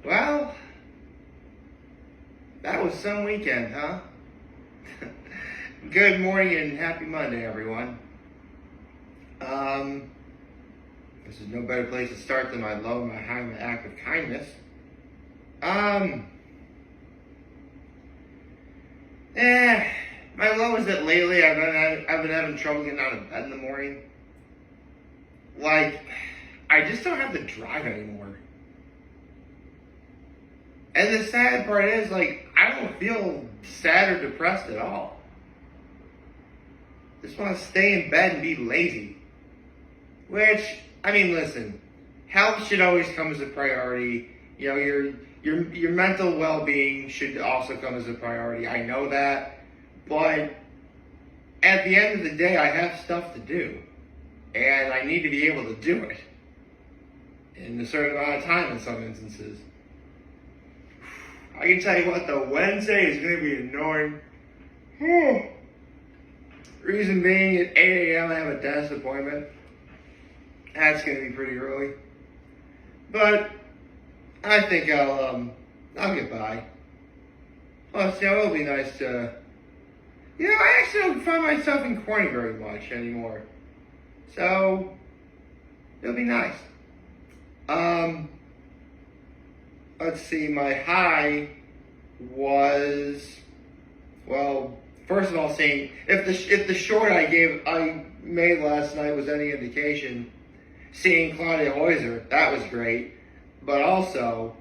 Well, that was some weekend, huh? Good morning and happy Monday, everyone. This is no better place to start than my low, my high, my act of kindness. My low is that lately I've been having trouble getting out of bed in the morning. Like, I just don't have the drive anymore. And the sad part is, like, I don't feel sad or depressed at all. Just want to stay in bed and be lazy. Which, I mean, listen, health should always come as a priority. You know, your mental well-being should also come as a priority. I know that. But at the end of the day, I have stuff to do. And I need to be able to do it in a certain amount of time in some instances. I can tell you what, though, Wednesday is going to be annoying. Reason being, at 8 a.m. I have a dentist appointment. That's going to be pretty early. But I think I'll get by. Plus, you know, it'll be nice to... You know, I actually don't find myself in quarantine very much anymore. So, it'll be nice. Let's see, my high was, well, first of all, saying if the short I made last night was any indication, seeing Claudia Hoyser, that was great. But also,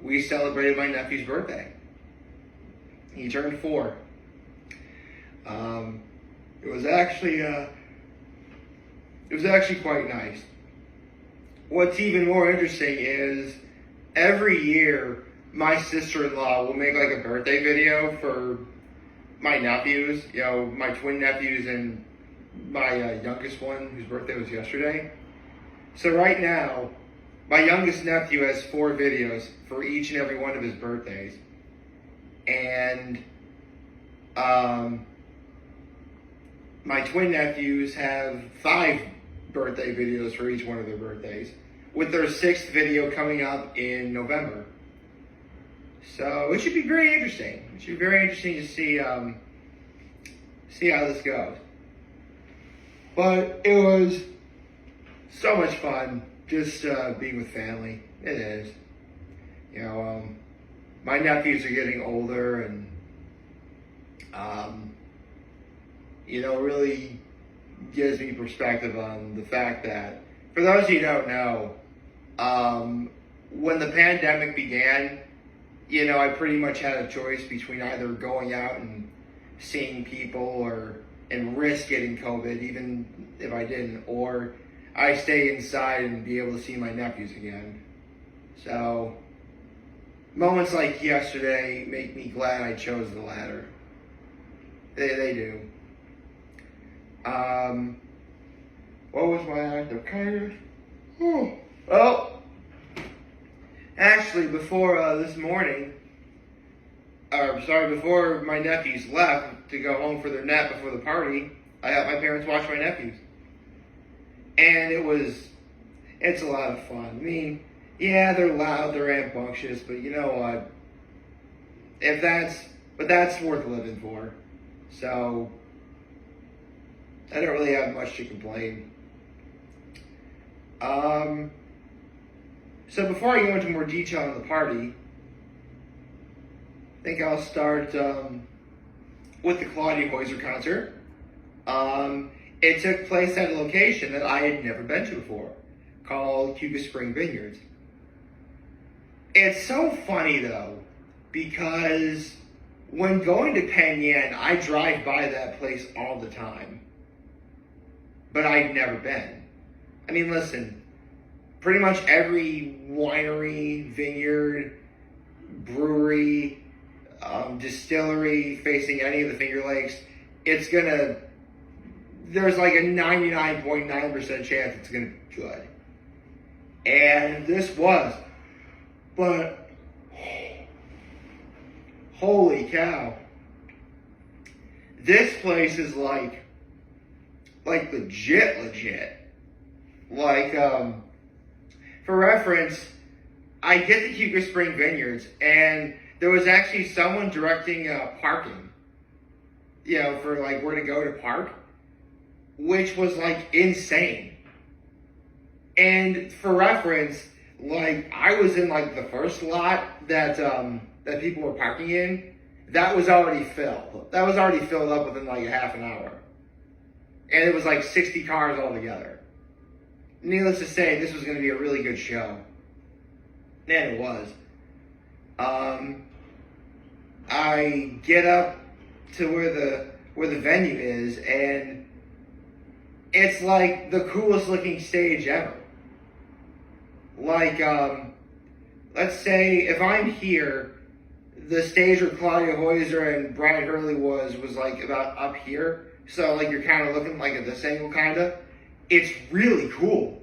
we celebrated my nephew's birthday. He turned 4. It was actually quite nice. What's even more interesting is every year my sister-in-law will make like a birthday video for my nephews, you know, my twin nephews and my youngest one whose birthday was yesterday. So right now, my youngest nephew has 4 videos for each and every one of his birthdays. And my twin nephews have 5 birthday videos for each one of their birthdays, with their 6th video coming up in November. So it should be very interesting. It should be very interesting to see how this goes. But it was so much fun just being with family. It is. You know, my nephews are getting older, and you know, really gives me perspective on the fact that, for those of you who don't know, when the pandemic began, you know, I pretty much had a choice between either going out and seeing people and risk getting COVID, even if I didn't, or I stay inside and be able to see my nephews again. So, moments like yesterday make me glad I chose the latter. They do. What was my act of kindness? Well, actually, before this morning, before my nephews left to go home for their nap before the party, I helped my parents watch my nephews. And it's a lot of fun. I mean, yeah, they're loud, they're rambunctious, but you know what? That's worth living for. So, I don't really have much to complain. So before I go into more detail on the party, I think I'll start with the Claudia Hoyser Concert. It took place at a location that I had never been to before, called Cuba Spring Vineyards. It's so funny though, because when going to Penn Yan, I drive by that place all the time. But I'd never been. I mean, listen, pretty much every winery, vineyard, brewery, distillery facing any of the Finger Lakes, there's like a 99.9% chance it's gonna be good. And this was. But, holy cow. This place is like legit. Like, for reference, I get to Cuba Spring Vineyards, and there was actually someone directing parking, for like where to go to park, which was like insane. And for reference, like I was in like the first lot that people were parking in. That was already filled. That was already filled up within like a half an hour. And it was like 60 cars altogether. Needless to say, this was going to be a really good show. And it was. I get up to where the venue is, and it's like the coolest looking stage ever. Like, let's say if I'm here, the stage where Claudia Hoyser and Brian Hurley was like about up here. So like you're kind of looking like at this angle, kind of. It's really cool.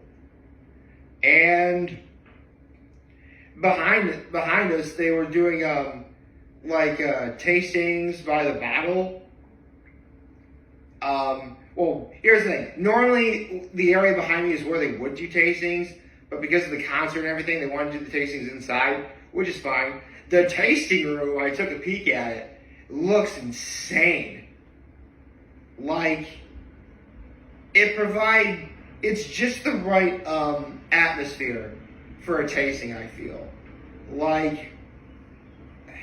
And behind us, they were doing tastings by the bottle. Well, here's the thing. Normally, the area behind me is where they would do tastings, but because of the concert and everything, they wanted to do the tastings inside, which is fine. The tasting room, I took a peek at it, looks insane. Like, it's just the right atmosphere for a tasting, I feel. Like,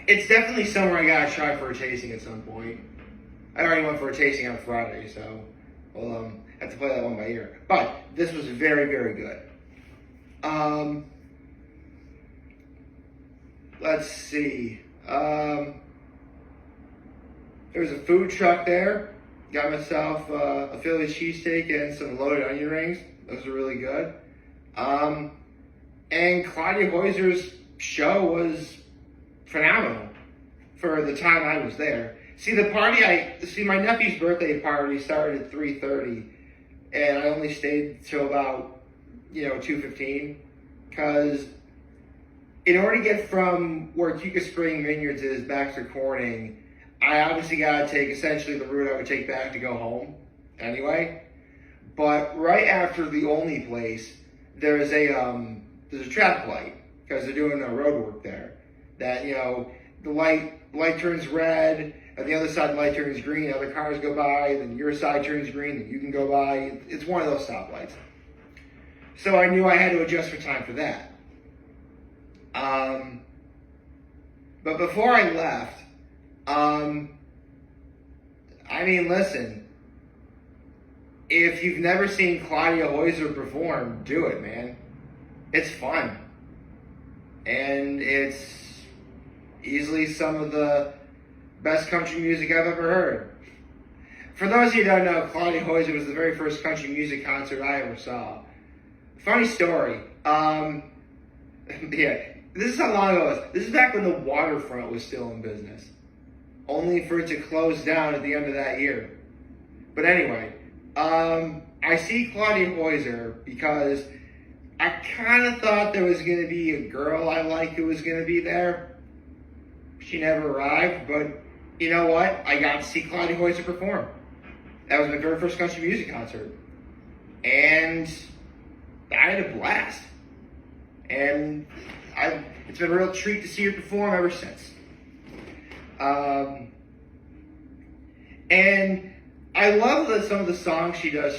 it's definitely somewhere I gotta try for a tasting at some point. I already went for a tasting on Friday, so we'll have to play that one by ear. But this was very, very good. Let's see. There was a food truck there. Got myself a Philly cheesesteak and some loaded onion rings. Those are really good. And Claudia Hoyser's show was phenomenal for the time I was there. See, my nephew's birthday party started at 3:30, and I only stayed till about 2:15, because in order to get from where Cuba Spring Vineyards is back to Corning, I obviously gotta take essentially the route I would take back to go home anyway. But right after the only place, there's a traffic light, because they're doing road work there. That the light turns red, and the other side the light turns green. Other cars go by, then your side turns green, then you can go by. It's one of those stoplights. So I knew I had to adjust for time for that. But before I left, listen, if you've never seen Claudia Hoyser perform, do it, man. It's fun. And it's easily some of the best country music I've ever heard. For those of you who don't know, Claudia Hoyser was the very first country music concert I ever saw. Funny story. This is how long ago it was. This is back when the Waterfront was still in business. Only for it to close down at the end of that year. But anyway, I see Claudia Hoyser because I kind of thought there was going to be a girl I like who was going to be there. She never arrived, but you know what? I got to see Claudia Hoyser perform. That was my very first country music concert. And I had a blast. And it's been a real treat to see her perform ever since. And I love some of the songs she does.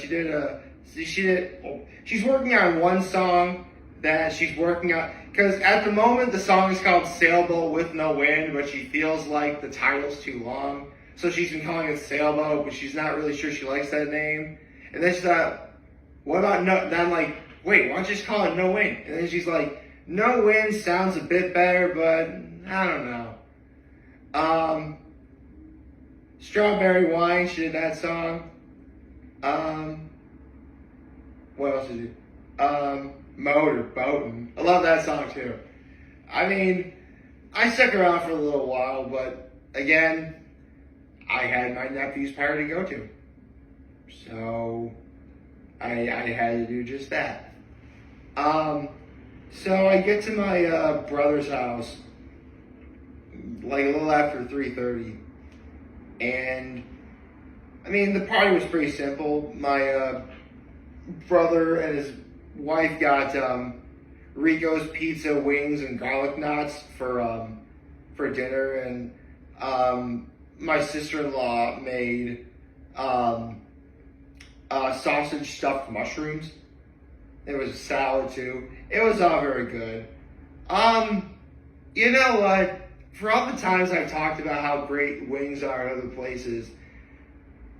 She's working on one song that she's working on, because at the moment the song is called Sailboat with No Wind, but she feels like the title's too long. So she's been calling it Sailboat, but she's not really sure she likes that name. And then she thought, what about no? Then I'm like, wait, why don't you just call it No Wind? And then she's like, No Wind sounds a bit better, but I don't know. Strawberry Wine, she did that song. What else did she? Motorboatin'. I love that song too. I stuck around for a little while, but again, I had my nephew's party to go to. So I had to do just that. So I get to my brother's house like a little after 3:30, and the party was pretty simple. My brother and his wife got Rico's Pizza, Wings, and Garlic Knots for dinner, and my sister-in-law made sausage stuffed mushrooms. There was a salad too. It was all very good. You know what? For all the times I've talked about how great wings are at other places,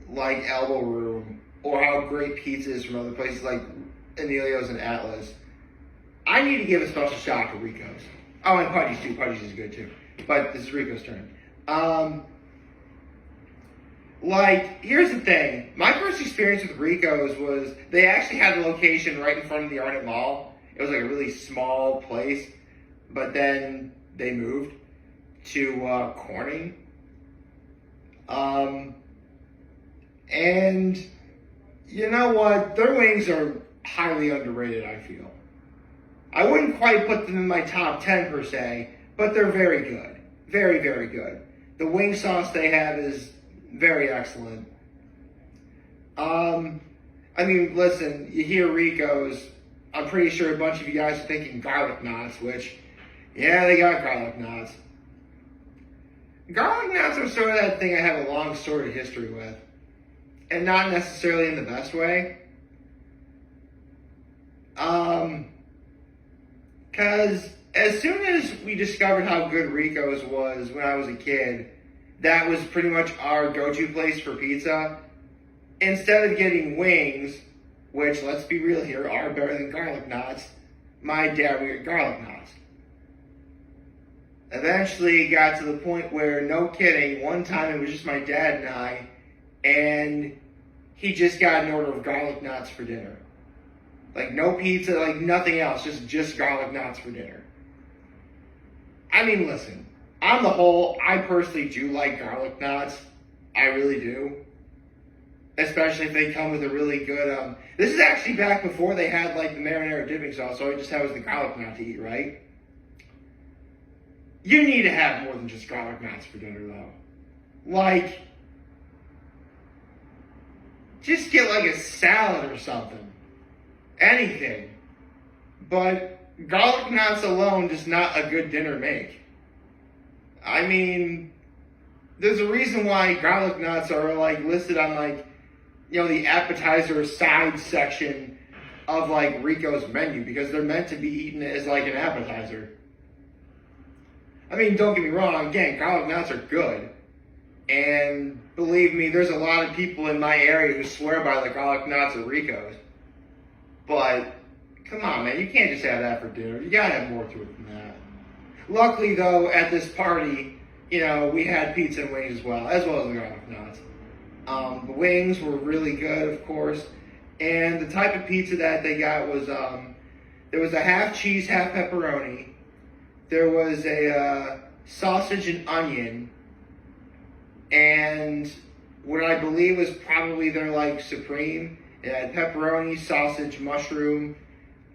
like Elbow Room, or how great pizza is from other places like Anelio's and Atlas, I need to give a special shout to Rico's. Oh, and Pudgy's too. Pudgy's is good too. But this is Rico's turn. Here's the thing. My first experience with Rico's was they actually had a location right in front of the Arnett Mall. It was like a really small place, but then they moved to Corning. And you know what? Their wings are highly underrated, I feel. I wouldn't quite put them in my top 10 per se, but they're very good. Very, very good. The wing sauce they have is very excellent. I mean, listen, you hear Rico's, I'm pretty sure a bunch of you guys are thinking garlic knots, which, yeah, they got garlic knots. Garlic knots are sort of that thing I have a long sordid history with, and not necessarily in the best way. Because as soon as we discovered how good Rico's was when I was a kid, that was pretty much our go-to place for pizza. Instead of getting wings, which, let's be real here, are better than garlic knots, my dad would get garlic knots. Eventually, it got to the point where, no kidding, one time it was just my dad and I, and he just got an order of garlic knots for dinner. Like, no pizza, like nothing else, just garlic knots for dinner. I mean, listen, on the whole, I personally do like garlic knots. I really do. Especially if they come with a really good, this is actually back before they had, like, the marinara dipping sauce, so all you just have was the garlic knot to eat, right? You need to have more than just garlic knots for dinner, though. Like, just get, like, a salad or something. Anything. But garlic knots alone does not a good dinner make. I mean, there's a reason why garlic knots are, like, listed on, like, you know, the appetizer side section of, like, Rico's menu, because they're meant to be eaten as, like, an appetizer. I mean, don't get me wrong, again, garlic knots are good. And believe me, there's a lot of people in my area who swear by the garlic knots at Rico's. But, come on, man, you can't just have that for dinner. You gotta have more to it than that. Luckily, though, at this party, you know, we had pizza and wings as well as the garlic knots. The wings were really good, of course. And the type of pizza that they got was, there was a half cheese, half pepperoni. There was a sausage and onion. And what I believe was probably their, like, supreme. It had pepperoni, sausage, mushroom,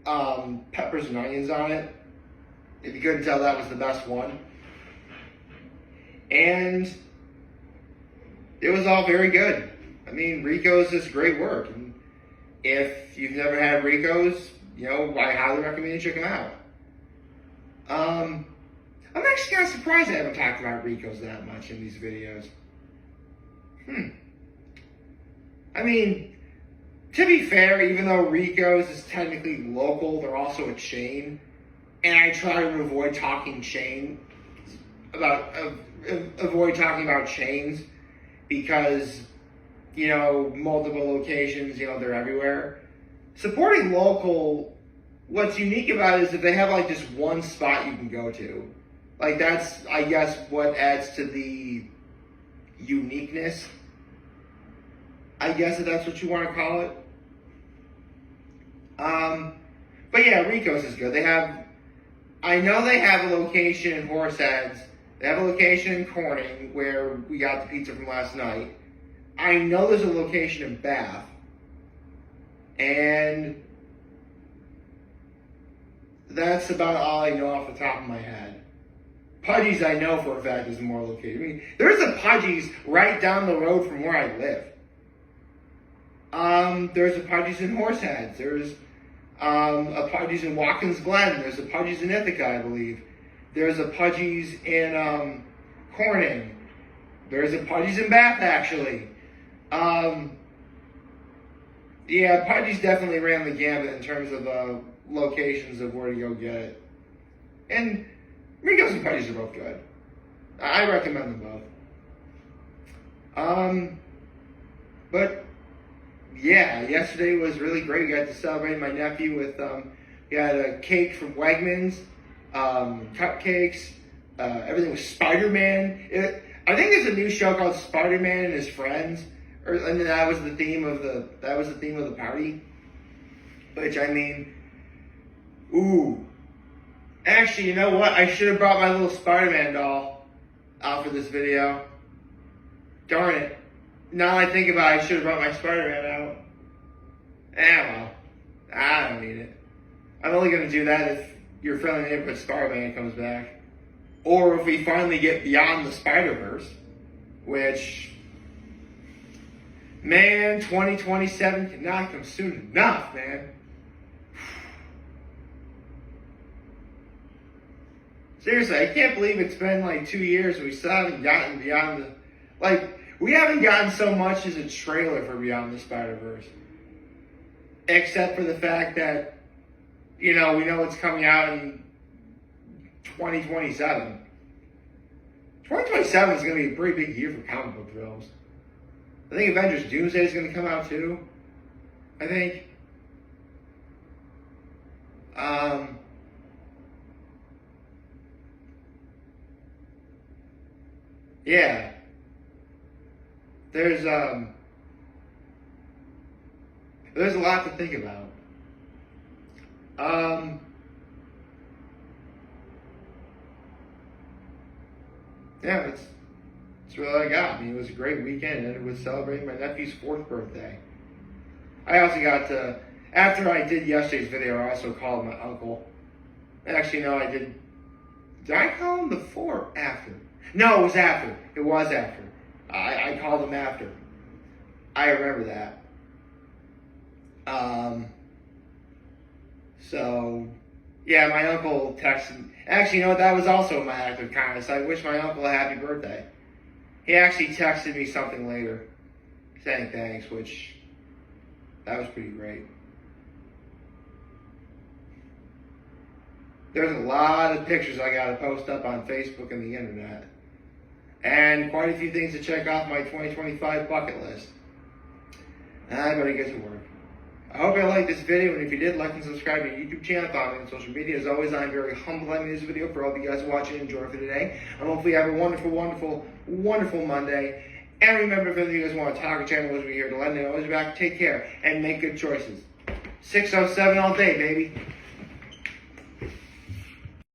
peppers and onions on it. If you couldn't tell, that was the best one. And it was all very good. I mean, Rico's is great work. And if you've never had Rico's, you know, I highly recommend you check them out. I'm actually kind of surprised I haven't talked about Rico's that much in these videos. I mean, to be fair, even though Rico's is technically local, they're also a chain. And I try to avoid talking about chains because, you know, multiple locations, you know, they're everywhere. Supporting local, what's unique about it is that they have, like, just one spot you can go to. Like, that's, I guess, what adds to the uniqueness. I guess if that's what you want to call it. But yeah, Rico's is good. I know they have a location in Horseheads. They have a location in Corning where we got the pizza from last night. I know there's a location in Bath. And that's about all I know off the top of my head. Pudgy's, I know for a fact, is more located. I mean, there's a Pudgy's right down the road from where I live. There's a Pudgy's in Horseheads. There's A Pudgy's in Watkins Glen. There's a Pudgy's in Ithaca, I believe. There's a Pudgy's in Corning. There's a Pudgy's in Bath, actually. Yeah, Pudgy's definitely ran the gambit in terms of locations of where to go get it. And Rico's and Pudgy's are both good. I recommend them both. But yeah, yesterday was really great. We got to celebrate my nephew with we had a cake from Wegmans, cupcakes. Everything was Spider-Man. I think there's a new show called Spider-Man and His Friends, and that was the theme of the party. Which, I mean, ooh. Actually, you know what? I should have brought my little Spider-Man doll out for this video. Darn it. Now I think about it, I should have brought my Spider-Man out. Well. I don't need it. I'm only going to do that if your friendly neighborhood Spider-Man comes back. Or if we finally get beyond the Spider-Verse. Which, man, 2027 cannot come soon enough, man. Seriously, I can't believe it's been like 2 years and we still haven't gotten beyond the... we haven't gotten so much as a trailer for Beyond the Spider-Verse. Except for the fact that, we know it's coming out in 2027. 2027 is going to be a pretty big year for comic book films. I think Avengers Doomsday is going to come out too. I think. Yeah. There's a lot to think about. Yeah, that's really all I got. I mean, it was a great weekend, and it was celebrating my nephew's 4th birthday. I also got to, after I did yesterday's video, I also called my uncle. Actually, no, I did. Did I call him before or after? No, it was after. It was after. I called him after. I remember that. So, yeah, my uncle texted. Actually, that was also my act of kindness. I wish my uncle a happy birthday. He actually texted me something later saying thanks, which, that was pretty great. There's a lot of pictures I gotta post up on Facebook and the internet. And quite a few things to check off my 2025 bucket list. I better get to work. I hope you liked this video, and if you did, like and subscribe to the YouTube channel, follow me on social media. As always, I'm very humble on this video for all of you guys watching and enjoying for today. And hopefully you have a wonderful, wonderful, wonderful Monday. And remember, if any of you guys want to talk or channel, we're here to let me know. Always back. Take care and make good choices. 607 all day, baby.